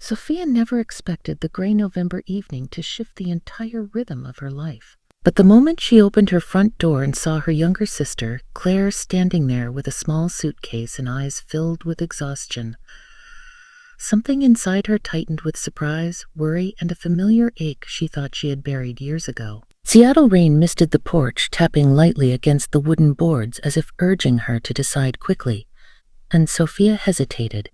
Sophia never expected the gray November evening to shift the entire rhythm of her life. But the moment she opened her front door and saw her younger sister, Claire, standing there with a small suitcase and eyes filled with exhaustion, something inside her tightened with surprise, worry, and a familiar ache she thought she had buried years ago. Seattle rain misted the porch, tapping lightly against the wooden boards as if urging her to decide quickly. And Sophia hesitated,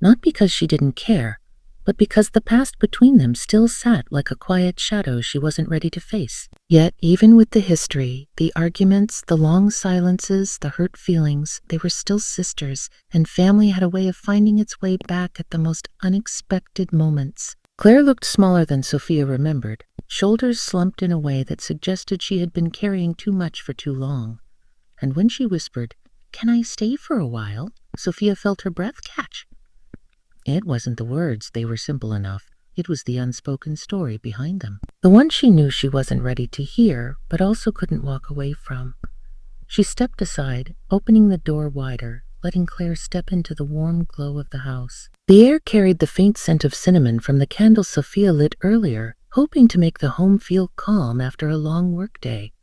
not because she didn't care, but because the past between them still sat like a quiet shadow she wasn't ready to face. Yet, even with the history, the arguments, the long silences, the hurt feelings, they were still sisters, and family had a way of finding its way back at the most unexpected moments. Claire looked smaller than Sophia remembered, shoulders slumped in a way that suggested she had been carrying too much for too long. And when she whispered, "Can I stay for a while?" Sophia felt her breath catch. It wasn't the words, they were simple enough. It was the unspoken story behind them. The one she knew she wasn't ready to hear, but also couldn't walk away from. She stepped aside, opening the door wider, letting Claire step into the warm glow of the house. The air carried the faint scent of cinnamon from the candles Sophia lit earlier, hoping to make the home feel calm after a long workday.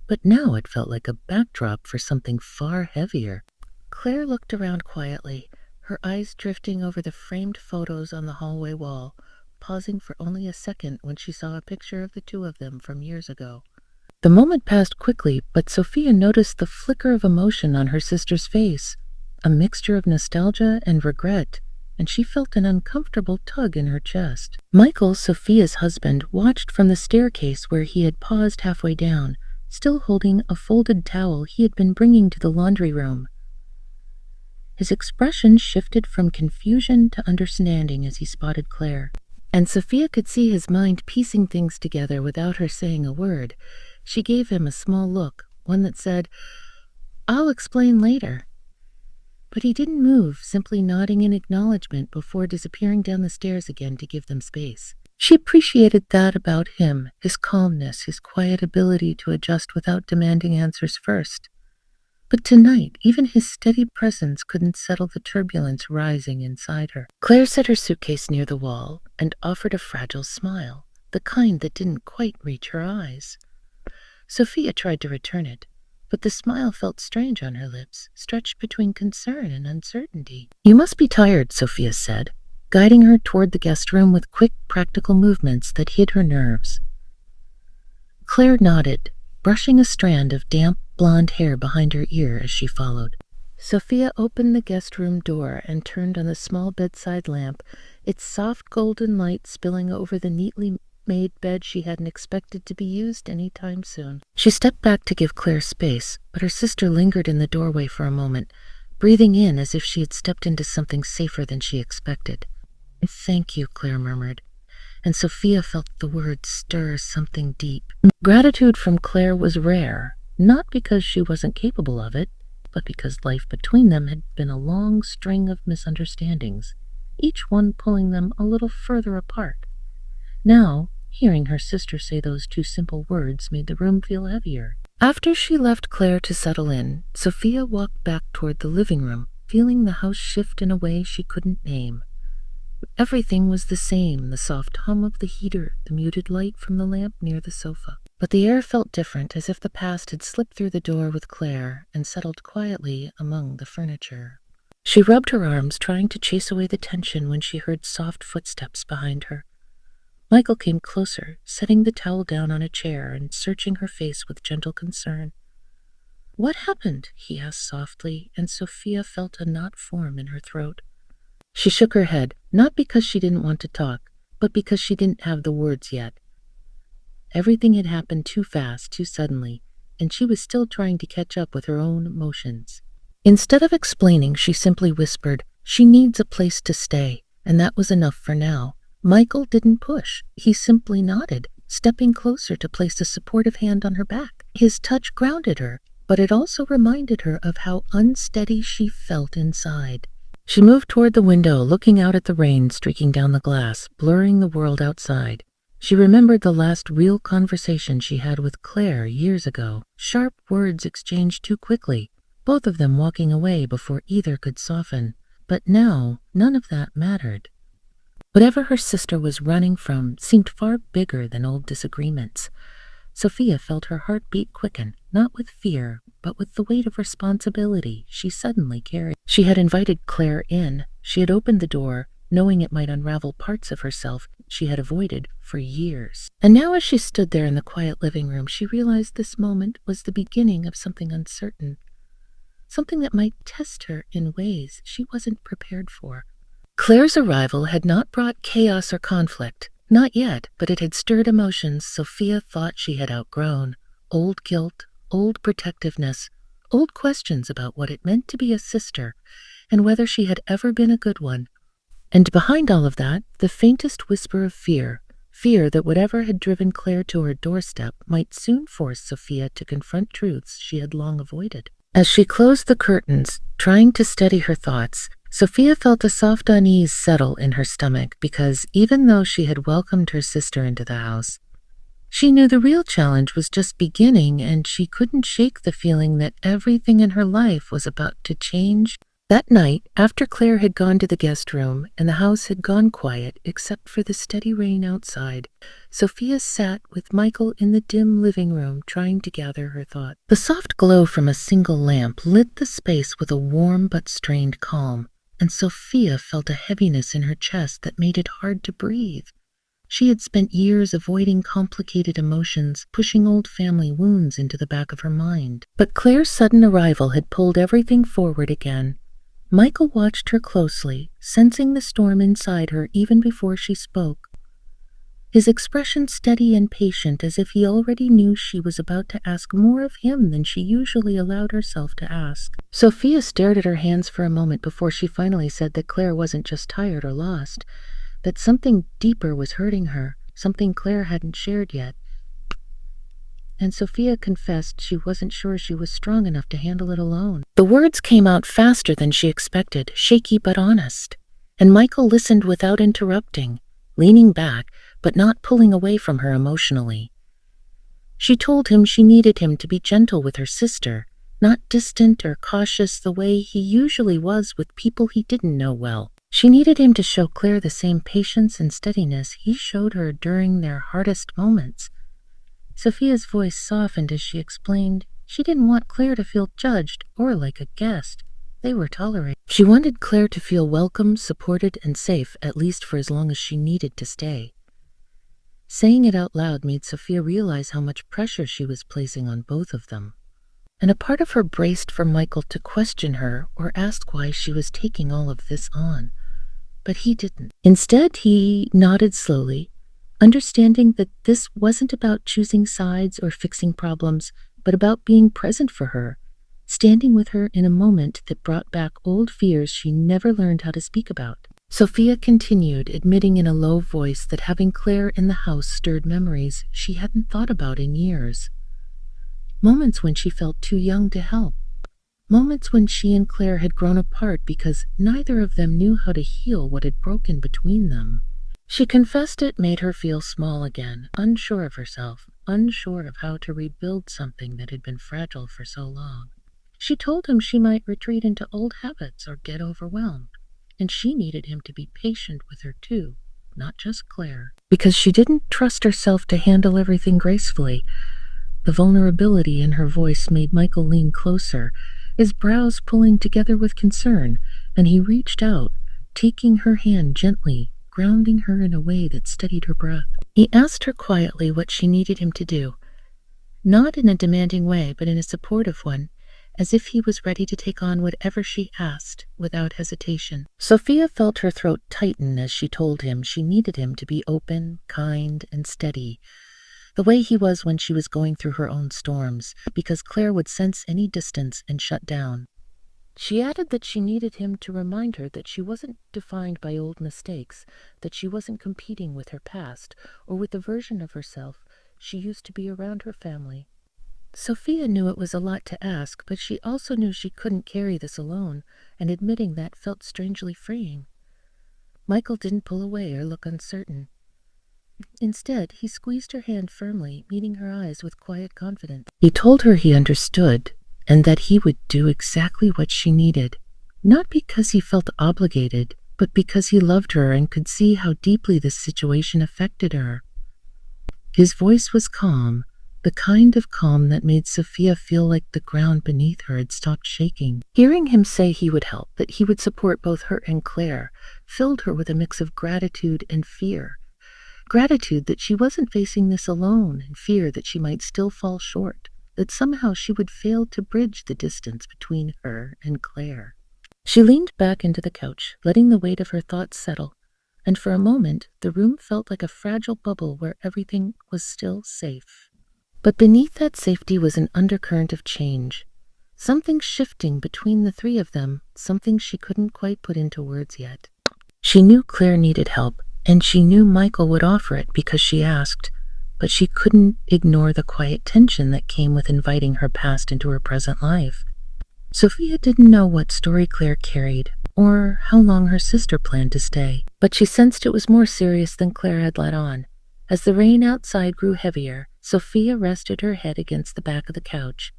But now it felt like a backdrop for something far heavier. Claire looked around quietly, her eyes drifting over the framed photos on the hallway wall, pausing for only a second when she saw a picture of the two of them from years ago. The moment passed quickly, but Sophia noticed the flicker of emotion on her sister's face, a mixture of nostalgia and regret, and she felt an uncomfortable tug in her chest. Michael, Sophia's husband, watched from the staircase where he had paused halfway down, still holding a folded towel he had been bringing to the laundry room. His expression shifted from confusion to understanding as he spotted Claire, and Sophia could see his mind piecing things together without her saying a word. She gave him a small look, one that said, "I'll explain later." But he didn't move, simply nodding in acknowledgement before disappearing down the stairs again to give them space. She appreciated that about him, his calmness, his quiet ability to adjust without demanding answers first. But tonight, even his steady presence couldn't settle the turbulence rising inside her. Claire set her suitcase near the wall and offered a fragile smile, the kind that didn't quite reach her eyes. Sophia tried to return it, but the smile felt strange on her lips, stretched between concern and uncertainty. "You must be tired," Sophia said, guiding her toward the guest room with quick, practical movements that hid her nerves. Claire nodded, brushing a strand of damp, blonde hair behind her ear as she followed. Sophia opened the guest room door and turned on the small bedside lamp, its soft golden light spilling over the neatly made bed she hadn't expected to be used any time soon. She stepped back to give Claire space, but her sister lingered in the doorway for a moment, breathing in as if she had stepped into something safer than she expected. "Thank you," Claire murmured, and Sophia felt the words stir something deep. Gratitude from Claire was rare, not because she wasn't capable of it, but because life between them had been a long string of misunderstandings, each one pulling them a little further apart. Now, hearing her sister say those two simple words made the room feel heavier. After she left Claire to settle in, Sophia walked back toward the living room, feeling the house shift in a way she couldn't name. Everything was the same, the soft hum of the heater, the muted light from the lamp near the sofa. But the air felt different, as if the past had slipped through the door with Claire and settled quietly among the furniture. She rubbed her arms, trying to chase away the tension when she heard soft footsteps behind her. Michael came closer, setting the towel down on a chair and searching her face with gentle concern. "What happened?" he asked softly, and Sophia felt a knot form in her throat. She shook her head, not because she didn't want to talk, but because she didn't have the words yet. Everything had happened too fast, too suddenly, and she was still trying to catch up with her own emotions. Instead of explaining, she simply whispered, "She needs a place to stay," and that was enough for now. Michael didn't push. He simply nodded, stepping closer to place a supportive hand on her back. His touch grounded her, but it also reminded her of how unsteady she felt inside. She moved toward the window, looking out at the rain streaking down the glass, blurring the world outside. She remembered the last real conversation she had with Claire years ago. Sharp words exchanged too quickly, both of them walking away before either could soften. But now, none of that mattered. Whatever her sister was running from seemed far bigger than old disagreements. Sophia felt her heartbeat quicken, not with fear, but with the weight of responsibility she suddenly carried. She had invited Claire in. She had opened the door, knowing it might unravel parts of herself she had avoided for years. And now as she stood there in the quiet living room, she realized this moment was the beginning of something uncertain, something that might test her in ways she wasn't prepared for. Claire's arrival had not brought chaos or conflict. Not yet, but it had stirred emotions Sophia thought she had outgrown. Old guilt, old protectiveness, old questions about what it meant to be a sister, and whether she had ever been a good one. And behind all of that, the faintest whisper of fear that whatever had driven Claire to her doorstep might soon force Sophia to confront truths she had long avoided. As she closed the curtains, trying to steady her thoughts, Sophia felt a soft unease settle in her stomach because even though she had welcomed her sister into the house, she knew the real challenge was just beginning, and she couldn't shake the feeling that everything in her life was about to change. That night, after Claire had gone to the guest room and the house had gone quiet except for the steady rain outside, Sophia sat with Michael in the dim living room trying to gather her thoughts. The soft glow from a single lamp lit the space with a warm but strained calm, and Sophia felt a heaviness in her chest that made it hard to breathe. She had spent years avoiding complicated emotions, pushing old family wounds into the back of her mind. But Claire's sudden arrival had pulled everything forward again. Michael watched her closely, sensing the storm inside her even before she spoke. His expression steady and patient, as if he already knew she was about to ask more of him than she usually allowed herself to ask. Sophia stared at her hands for a moment before she finally said that Claire wasn't just tired or lost, that something deeper was hurting her, something Claire hadn't shared yet. And Sophia confessed she wasn't sure she was strong enough to handle it alone. The words came out faster than she expected, shaky but honest, and Michael listened without interrupting, leaning back, but not pulling away from her emotionally. She told him she needed him to be gentle with her sister, not distant or cautious the way he usually was with people he didn't know well. She needed him to show Claire the same patience and steadiness he showed her during their hardest moments. Sophia's voice softened as she explained she didn't want Claire to feel judged or like a guest. They were tolerated. She wanted Claire to feel welcome, supported, and safe, at least for as long as she needed to stay. Saying it out loud made Sophia realize how much pressure she was placing on both of them. And a part of her braced for Michael to question her or ask why she was taking all of this on. But he didn't. Instead, he nodded slowly, understanding that this wasn't about choosing sides or fixing problems, but about being present for her, standing with her in a moment that brought back old fears she never learned how to speak about. Sophia continued, admitting in a low voice that having Claire in the house stirred memories she hadn't thought about in years. Moments when she felt too young to help. Moments when she and Claire had grown apart because neither of them knew how to heal what had broken between them. She confessed it made her feel small again, unsure of herself, unsure of how to rebuild something that had been fragile for so long. She told him she might retreat into old habits or get overwhelmed, and she needed him to be patient with her too, not just Claire, because she didn't trust herself to handle everything gracefully. The vulnerability in her voice made Michael lean closer, his brows pulling together with concern, and he reached out, taking her hand gently, grounding her in a way that steadied her breath. He asked her quietly what she needed him to do, not in a demanding way, but in a supportive one, as if he was ready to take on whatever she asked without hesitation. Sophia felt her throat tighten as she told him she needed him to be open, kind, and steady, the way he was when she was going through her own storms, because Claire would sense any distance and shut down. She added that she needed him to remind her that she wasn't defined by old mistakes, that she wasn't competing with her past or with the version of herself she used to be around her family. Sophia knew it was a lot to ask, but she also knew she couldn't carry this alone, and admitting that felt strangely freeing. Michael didn't pull away or look uncertain. Instead, he squeezed her hand firmly, meeting her eyes with quiet confidence. He told her he understood, and that he would do exactly what she needed, not because he felt obligated, but because he loved her and could see how deeply this situation affected her. His voice was calm, the kind of calm that made Sophia feel like the ground beneath her had stopped shaking. Hearing him say he would help, that he would support both her and Claire, filled her with a mix of gratitude and fear. Gratitude that she wasn't facing this alone, and fear that she might still fall short, that somehow she would fail to bridge the distance between her and Claire. She leaned back into the couch, letting the weight of her thoughts settle, and for a moment the room felt like a fragile bubble where everything was still safe. But beneath that safety was an undercurrent of change, something shifting between the three of them, something she couldn't quite put into words yet. She knew Claire needed help, and she knew Michael would offer it because she asked, but she couldn't ignore the quiet tension that came with inviting her past into her present life. Sophia didn't know what story Claire carried, or how long her sister planned to stay, but she sensed it was more serious than Claire had let on. As the rain outside grew heavier, Sophia rested her head against the back of the couch,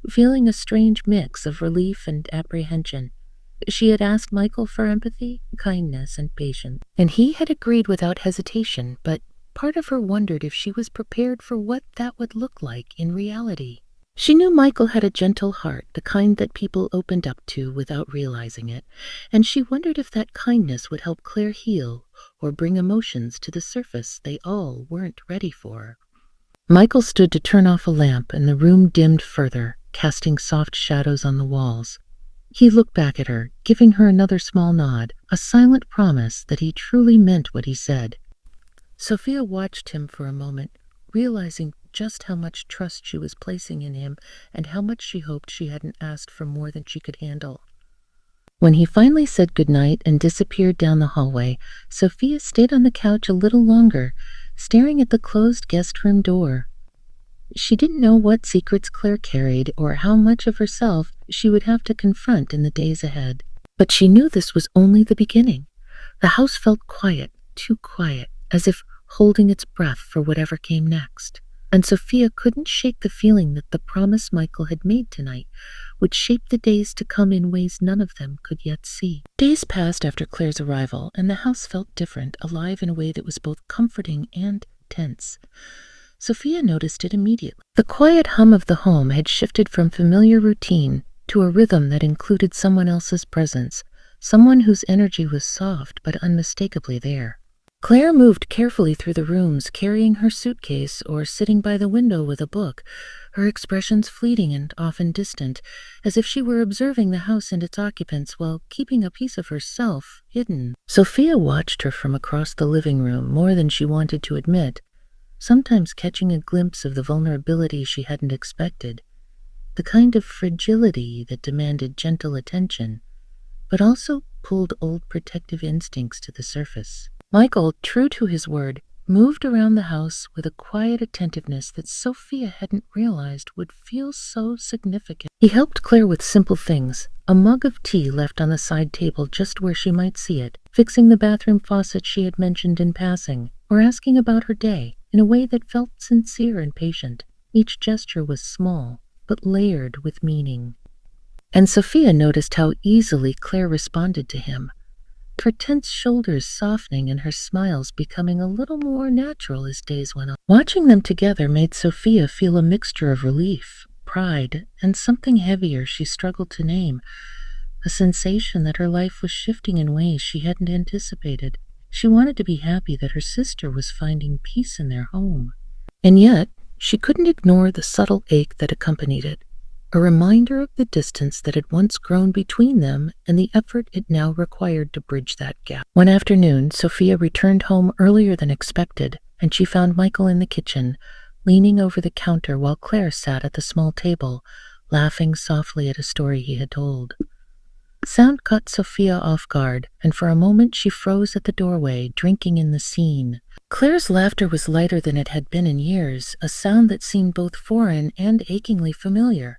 feeling a strange mix of relief and apprehension. She had asked Michael for empathy, kindness, and patience, and he had agreed without hesitation, but part of her wondered if she was prepared for what that would look like in reality. She knew Michael had a gentle heart, the kind that people opened up to without realizing it, and she wondered if that kindness would help Claire heal or bring emotions to the surface they all weren't ready for. Michael stood to turn off a lamp, and the room dimmed further, casting soft shadows on the walls. He looked back at her, giving her another small nod, a silent promise that he truly meant what he said. Sophia watched him for a moment, realizing just how much trust she was placing in him and how much she hoped she hadn't asked for more than she could handle. When he finally said goodnight and disappeared down the hallway, Sophia stayed on the couch a little longer, staring at the closed guest room door. She didn't know what secrets Claire carried or how much of herself she would have to confront in the days ahead. But she knew this was only the beginning. The house felt quiet, too quiet, as if holding its breath for whatever came next. And Sophia couldn't shake the feeling that the promise Michael had made tonight would shape the days to come in ways none of them could yet see. Days passed after Claire's arrival, and the house felt different, alive in a way that was both comforting and tense. Sophia noticed it immediately. The quiet hum of the home had shifted from familiar routine to a rhythm that included someone else's presence, someone whose energy was soft but unmistakably there. Claire moved carefully through the rooms, carrying her suitcase or sitting by the window with a book, her expressions fleeting and often distant, as if she were observing the house and its occupants while keeping a piece of herself hidden. Sophia watched her from across the living room more than she wanted to admit, sometimes catching a glimpse of the vulnerability she hadn't expected, the kind of fragility that demanded gentle attention, but also pulled old protective instincts to the surface. Michael, true to his word, moved around the house with a quiet attentiveness that Sophia hadn't realized would feel so significant. He helped Claire with simple things, a mug of tea left on the side table just where she might see it, fixing the bathroom faucet she had mentioned in passing, or asking about her day in a way that felt sincere and patient. Each gesture was small, but layered with meaning. And Sophia noticed how easily Claire responded to him, her tense shoulders softening and her smiles becoming a little more natural as days went on. Watching them together made Sophia feel a mixture of relief, pride, and something heavier she struggled to name, a sensation that her life was shifting in ways she hadn't anticipated. She wanted to be happy that her sister was finding peace in their home. And yet, she couldn't ignore the subtle ache that accompanied it, a reminder of the distance that had once grown between them and the effort it now required to bridge that gap. One afternoon, Sophia returned home earlier than expected, and she found Michael in the kitchen, leaning over the counter while Claire sat at the small table, laughing softly at a story he had told. Sound caught Sophia off guard, and for a moment she froze at the doorway, drinking in the scene. Claire's laughter was lighter than it had been in years, a sound that seemed both foreign and achingly familiar.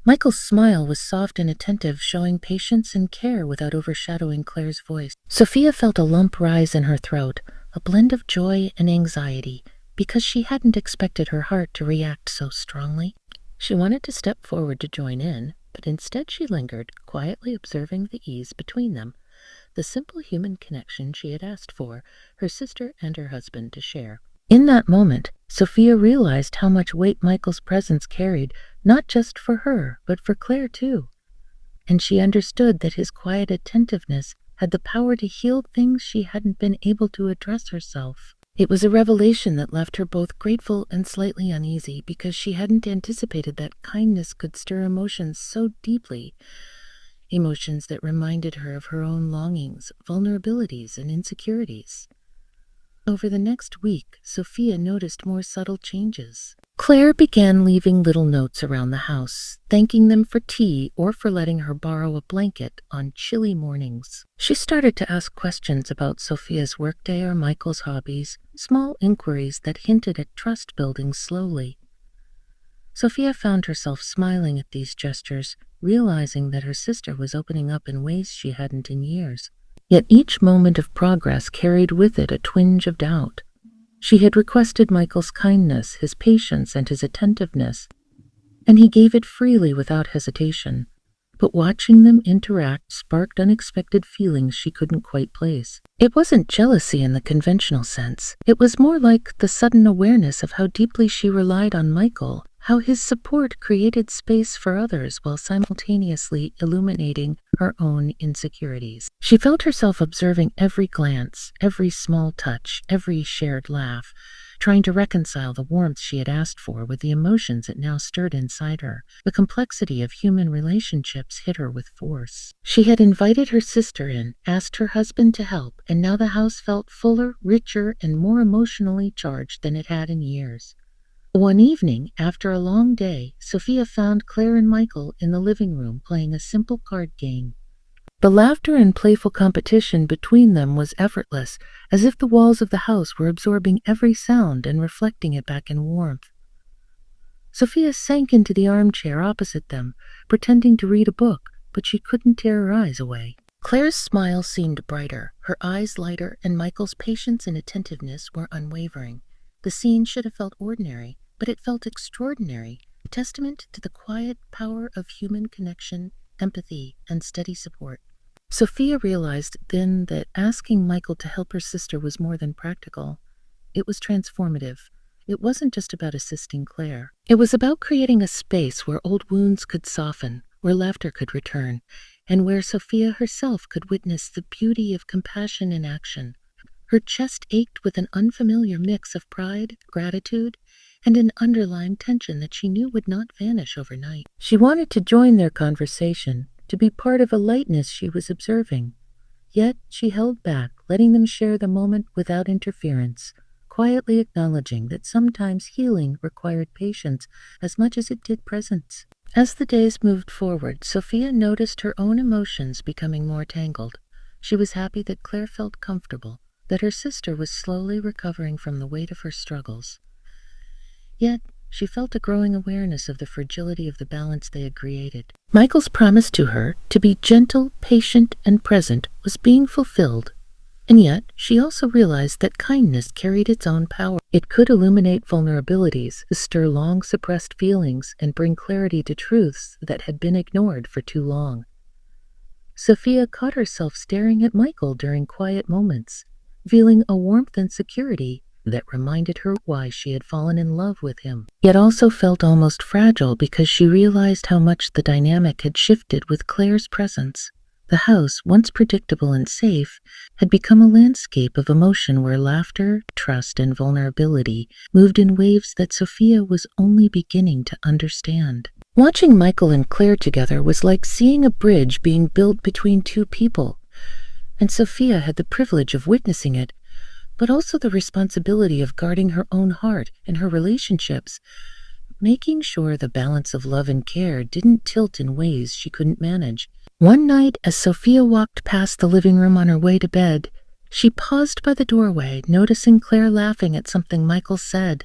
Michael's smile was soft and attentive, showing patience and care without overshadowing Claire's voice. Sophia felt a lump rise in her throat, a blend of joy and anxiety, because she hadn't expected her heart to react so strongly. She wanted to step forward to join in, but instead she lingered, quietly observing the ease between them. the simple human connection she had asked for, her sister and her husband to share. In that moment, Sophia realized how much weight Michael's presence carried, not just for her, but for Claire too. And she understood that his quiet attentiveness had the power to heal things she hadn't been able to address herself. It was a revelation that left her both grateful and slightly uneasy, because she hadn't anticipated that kindness could stir emotions so deeply, emotions that reminded her of her own longings, vulnerabilities, and insecurities. Over the next week, Sophia noticed more subtle changes. Claire began leaving little notes around the house, thanking them for tea or for letting her borrow a blanket on chilly mornings. She started to ask questions about Sophia's workday or Michael's hobbies, small inquiries that hinted at trust building slowly. Sophia found herself smiling at these gestures, realizing that her sister was opening up in ways she hadn't in years. Yet each moment of progress carried with it a twinge of doubt. She had requested Michael's kindness, his patience, and his attentiveness, and he gave it freely without hesitation. But watching them interact sparked unexpected feelings she couldn't quite place. It wasn't jealousy in the conventional sense. It was more like the sudden awareness of how deeply she relied on Michael, how his support created space for others while simultaneously illuminating her own insecurities. She felt herself observing every glance, every small touch, every shared laugh, trying to reconcile the warmth she had asked for with the emotions it now stirred inside her. The complexity of human relationships hit her with force. She had invited her sister in, asked her husband to help, and now the house felt fuller, richer, and more emotionally charged than it had in years. One evening, after a long day, Sophia found Claire and Michael in the living room playing a simple card game. The laughter and playful competition between them was effortless, as if the walls of the house were absorbing every sound and reflecting it back in warmth. Sophia sank into the armchair opposite them, pretending to read a book, but she couldn't tear her eyes away. Claire's smile seemed brighter, her eyes lighter, and Michael's patience and attentiveness were unwavering. The scene should have felt ordinary, but it felt extraordinary, a testament to the quiet power of human connection, empathy, and steady support. Sophia realized then that asking Michael to help her sister was more than practical. It was transformative. It wasn't just about assisting Claire. It was about creating a space where old wounds could soften, where laughter could return, and where Sophia herself could witness the beauty of compassion in action. Her chest ached with an unfamiliar mix of pride, gratitude, and an underlying tension that she knew would not vanish overnight. She wanted to join their conversation, to be part of a lightness she was observing. Yet she held back, letting them share the moment without interference, quietly acknowledging that sometimes healing required patience as much as it did presence. As the days moved forward, Sophia noticed her own emotions becoming more tangled. She was happy that Claire felt comfortable, that her sister was slowly recovering from the weight of her struggles. Yet, she felt a growing awareness of the fragility of the balance they had created. Michael's promise to her, to be gentle, patient, and present, was being fulfilled. And yet, she also realized that kindness carried its own power. It could illuminate vulnerabilities, stir long-suppressed feelings, and bring clarity to truths that had been ignored for too long. Sophia caught herself staring at Michael during quiet moments, feeling a warmth and security that reminded her why she had fallen in love with him, yet also felt almost fragile because she realized how much the dynamic had shifted with Claire's presence. The house, once predictable and safe, had become a landscape of emotion where laughter, trust, and vulnerability moved in waves that Sophia was only beginning to understand. Watching Michael and Claire together was like seeing a bridge being built between two people, and Sophia had the privilege of witnessing it, but also the responsibility of guarding her own heart and her relationships, making sure the balance of love and care didn't tilt in ways she couldn't manage. One night, as Sophia walked past the living room on her way to bed, she paused by the doorway, noticing Claire laughing at something Michael said.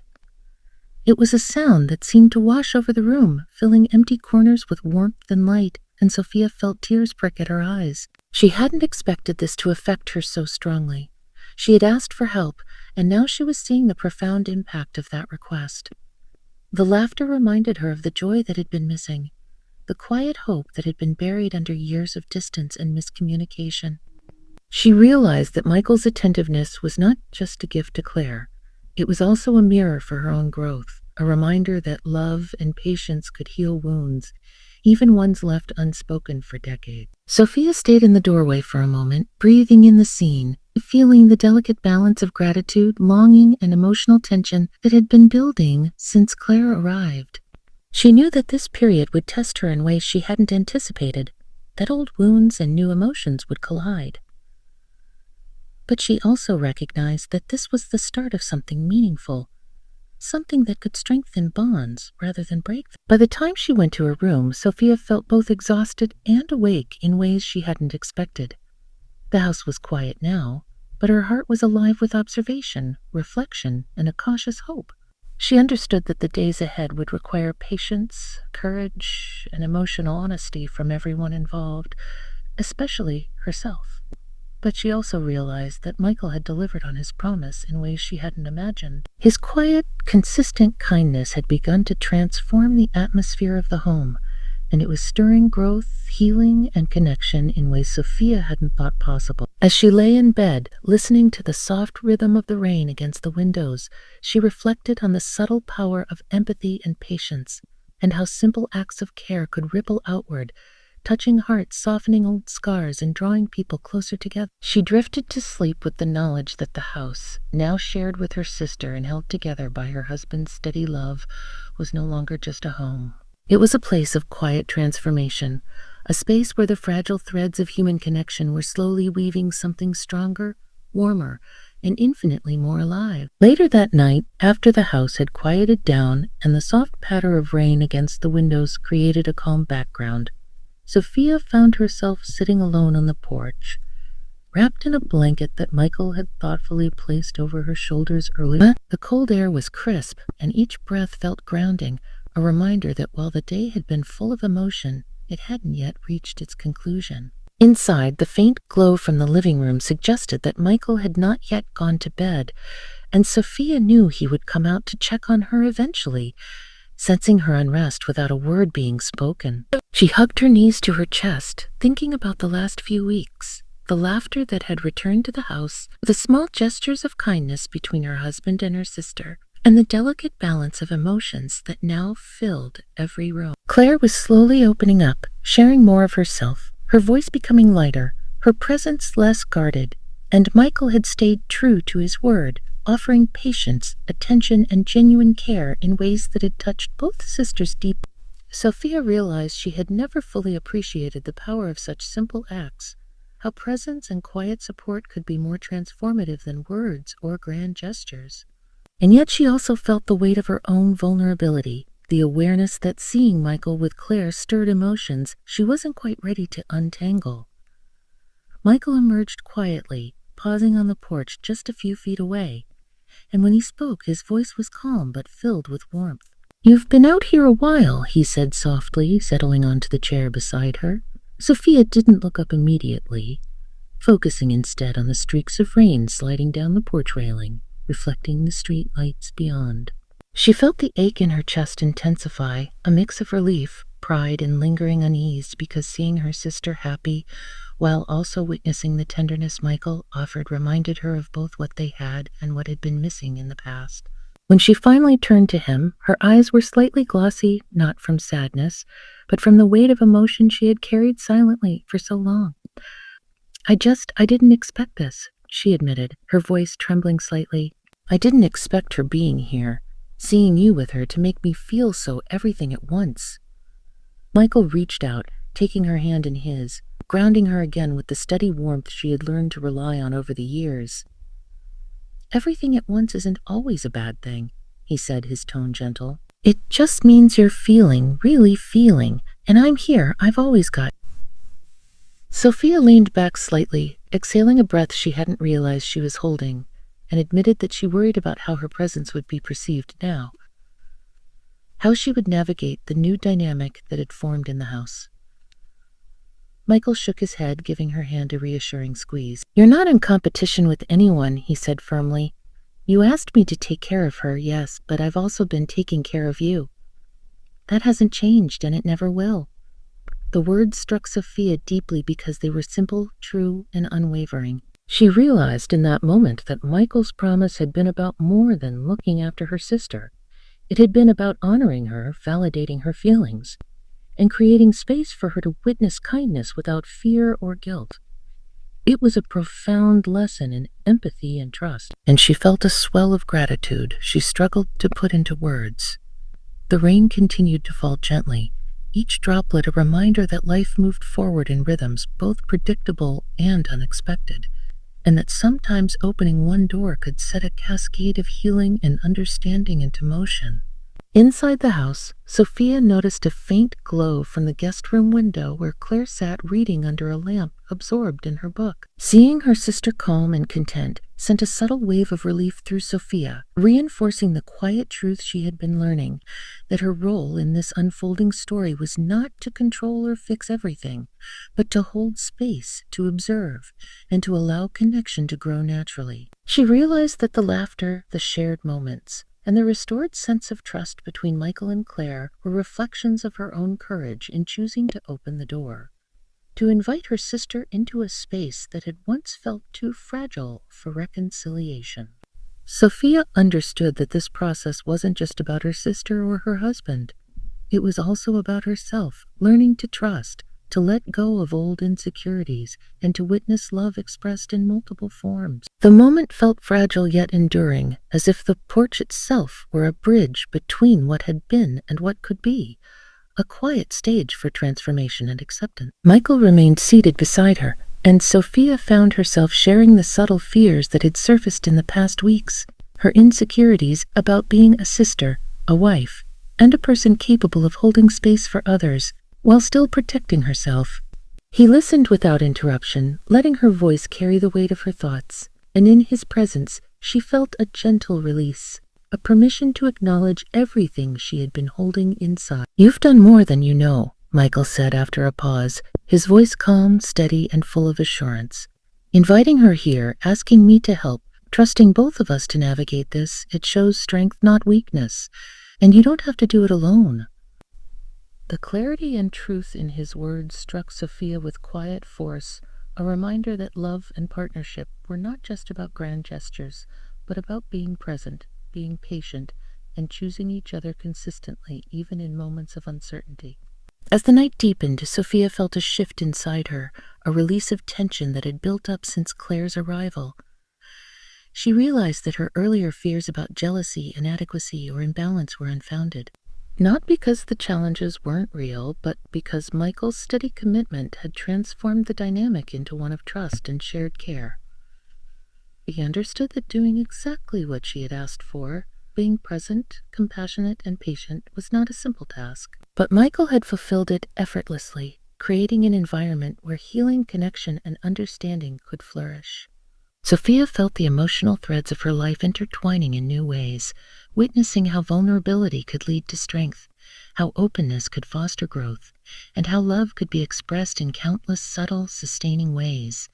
It was a sound that seemed to wash over the room, filling empty corners with warmth and light, and Sophia felt tears prick at her eyes. She hadn't expected this to affect her so strongly. She had asked for help, and now she was seeing the profound impact of that request. The laughter reminded her of the joy that had been missing, the quiet hope that had been buried under years of distance and miscommunication. She realized that Michael's attentiveness was not just a gift to Claire. It was also a mirror for her own growth, a reminder that love and patience could heal wounds, even ones left unspoken for decades. Sophia stayed in the doorway for a moment, breathing in the scene, feeling the delicate balance of gratitude, longing, and emotional tension that had been building since Claire arrived. She knew that this period would test her in ways she hadn't anticipated, that old wounds and new emotions would collide. But she also recognized that this was the start of something meaningful, something that could strengthen bonds rather than break them. By the time she went to her room, Sophia felt both exhausted and awake in ways she hadn't expected. The house was quiet now, but her heart was alive with observation, reflection, and a cautious hope. She understood that the days ahead would require patience, courage, and emotional honesty from everyone involved, especially herself. But she also realized that Michael had delivered on his promise in ways she hadn't imagined. His quiet, consistent kindness had begun to transform the atmosphere of the home, and it was stirring growth, healing, and connection in ways Sophia hadn't thought possible. As she lay in bed, listening to the soft rhythm of the rain against the windows, she reflected on the subtle power of empathy and patience, and how simple acts of care could ripple outward, touching hearts, softening old scars, and drawing people closer together. She drifted to sleep with the knowledge that the house, now shared with her sister and held together by her husband's steady love, was no longer just a home. It was a place of quiet transformation, a space where the fragile threads of human connection were slowly weaving something stronger, warmer, and infinitely more alive. Later that night, after the house had quieted down and the soft patter of rain against the windows created a calm background, Sophia found herself sitting alone on the porch, wrapped in a blanket that Michael had thoughtfully placed over her shoulders earlier. The cold air was crisp, and each breath felt grounding, a reminder that while the day had been full of emotion, it hadn't yet reached its conclusion. Inside, the faint glow from the living room suggested that Michael had not yet gone to bed, and Sophia knew he would come out to check on her eventually, sensing her unrest without a word being spoken. She hugged her knees to her chest, thinking about the last few weeks, the laughter that had returned to the house, the small gestures of kindness between her husband and her sister, and the delicate balance of emotions that now filled every room. Claire was slowly opening up, sharing more of herself, her voice becoming lighter, her presence less guarded, and Michael had stayed true to his word, offering patience, attention, and genuine care in ways that had touched both sisters deeply. Sophia realized she had never fully appreciated the power of such simple acts, how presence and quiet support could be more transformative than words or grand gestures. And yet she also felt the weight of her own vulnerability, the awareness that seeing Michael with Claire stirred emotions she wasn't quite ready to untangle. Michael emerged quietly, pausing on the porch just a few feet away, and when he spoke, his voice was calm but filled with warmth. "You've been out here a while," he said softly, settling onto the chair beside her. Sophia didn't look up immediately, focusing instead on the streaks of rain sliding down the porch railing, reflecting the street lights beyond. She felt the ache in her chest intensify, a mix of relief, pride, and lingering unease because seeing her sister happy, while also witnessing the tenderness Michael offered, reminded her of both what they had and what had been missing in the past. When she finally turned to him, her eyes were slightly glossy, not from sadness, but from the weight of emotion she had carried silently for so long. I didn't expect this," she admitted, her voice trembling slightly. "I didn't expect her being here, seeing you with her to make me feel so everything at once." Michael reached out, taking her hand in his, grounding her again with the steady warmth she had learned to rely on over the years. "Everything at once isn't always a bad thing," he said, his tone gentle. "It just means you're feeling, really feeling, and I'm here. I've always got." Sophia leaned back slightly, exhaling a breath she hadn't realized she was holding, and admitted that she worried about how her presence would be perceived now, how she would navigate the new dynamic that had formed in the house. Michael shook his head, giving her hand a reassuring squeeze. "You're not in competition with anyone," he said firmly. "You asked me to take care of her, yes, but I've also been taking care of you. That hasn't changed, and it never will." The words struck Sophia deeply because they were simple, true, and unwavering. She realized in that moment that Michael's promise had been about more than looking after her sister. It had been about honoring her, validating her feelings, and creating space for her to witness kindness without fear or guilt. It was a profound lesson in empathy and trust, and she felt a swell of gratitude she struggled to put into words. The rain continued to fall gently, each droplet a reminder that life moved forward in rhythms both predictable and unexpected, and that sometimes opening one door could set a cascade of healing and understanding into motion. Inside the house, Sophia noticed a faint glow from the guest room window where Claire sat reading under a lamp, absorbed in her book. Seeing her sister calm and content sent a subtle wave of relief through Sophia, reinforcing the quiet truth she had been learning, that her role in this unfolding story was not to control or fix everything, but to hold space, to observe, and to allow connection to grow naturally. She realized that the laughter, the shared moments, and the restored sense of trust between Michael and Claire were reflections of her own courage in choosing to open the door, to invite her sister into a space that had once felt too fragile for reconciliation. Sophia understood that this process wasn't just about her sister or her husband. It was also about herself, learning to trust, to let go of old insecurities, and to witness love expressed in multiple forms. The moment felt fragile yet enduring, as if the porch itself were a bridge between what had been and what could be, a quiet stage for transformation and acceptance. Michael remained seated beside her, and Sophia found herself sharing the subtle fears that had surfaced in the past weeks, her insecurities about being a sister, a wife, and a person capable of holding space for others, while still protecting herself. He listened without interruption, letting her voice carry the weight of her thoughts, and in his presence she felt a gentle release, a permission to acknowledge everything she had been holding inside. "You've done more than you know," Michael said after a pause, his voice calm, steady, and full of assurance. "Inviting her here, asking me to help, trusting both of us to navigate this, it shows strength, not weakness, and you don't have to do it alone." The clarity and truth in his words struck Sophia with quiet force, a reminder that love and partnership were not just about grand gestures, but about being present, being patient, and choosing each other consistently, even in moments of uncertainty. As the night deepened, Sophia felt a shift inside her, a release of tension that had built up since Claire's arrival. She realized that her earlier fears about jealousy, inadequacy, or imbalance were unfounded. Not because the challenges weren't real, but because Michael's steady commitment had transformed the dynamic into one of trust and shared care. He understood that doing exactly what she had asked for, being present, compassionate, and patient, was not a simple task. But Michael had fulfilled it effortlessly, creating an environment where healing, connection, and understanding could flourish. Sophia felt the emotional threads of her life intertwining in new ways, witnessing how vulnerability could lead to strength, how openness could foster growth, and how love could be expressed in countless subtle, sustaining ways.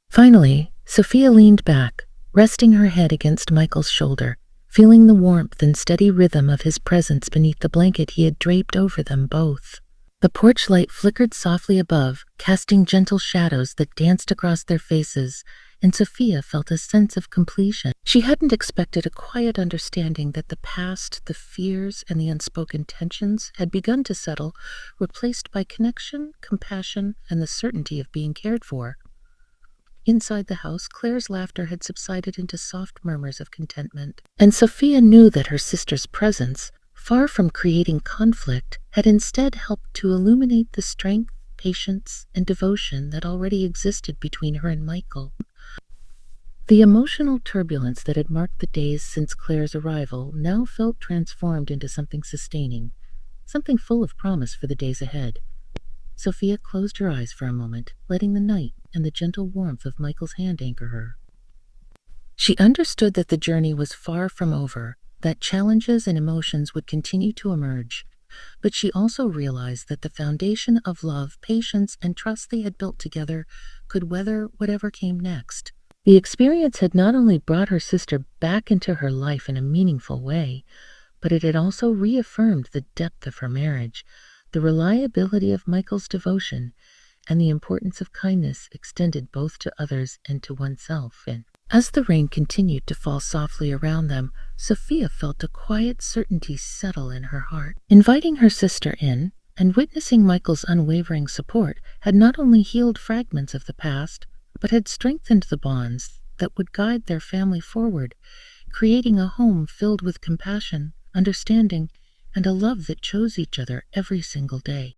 Finally, Sophia leaned back, resting her head against Michael's shoulder, feeling the warmth and steady rhythm of his presence beneath the blanket he had draped over them both. The porch light flickered softly above, casting gentle shadows that danced across their faces, and Sophia felt a sense of completion. She hadn't expected a quiet understanding that the past, the fears, and the unspoken tensions had begun to settle, replaced by connection, compassion, and the certainty of being cared for. Inside the house, Claire's laughter had subsided into soft murmurs of contentment, and Sophia knew that her sister's presence, far from creating conflict, had instead helped to illuminate the strength, patience, and devotion that already existed between her and Michael. The emotional turbulence that had marked the days since Claire's arrival now felt transformed into something sustaining, something full of promise for the days ahead. Sophia closed her eyes for a moment, letting the night and the gentle warmth of Michael's hand anchor her. She understood that the journey was far from over, that challenges and emotions would continue to emerge, but she also realized that the foundation of love, patience, and trust they had built together could weather whatever came next. The experience had not only brought her sister back into her life in a meaningful way, but it had also reaffirmed the depth of her marriage, the reliability of Michael's devotion, and the importance of kindness extended both to others and to oneself. And as the rain continued to fall softly around them, Sophia felt a quiet certainty settle in her heart. Inviting her sister in and witnessing Michael's unwavering support had not only healed fragments of the past, but had strengthened the bonds that would guide their family forward, creating a home filled with compassion, understanding, and a love that chose each other every single day.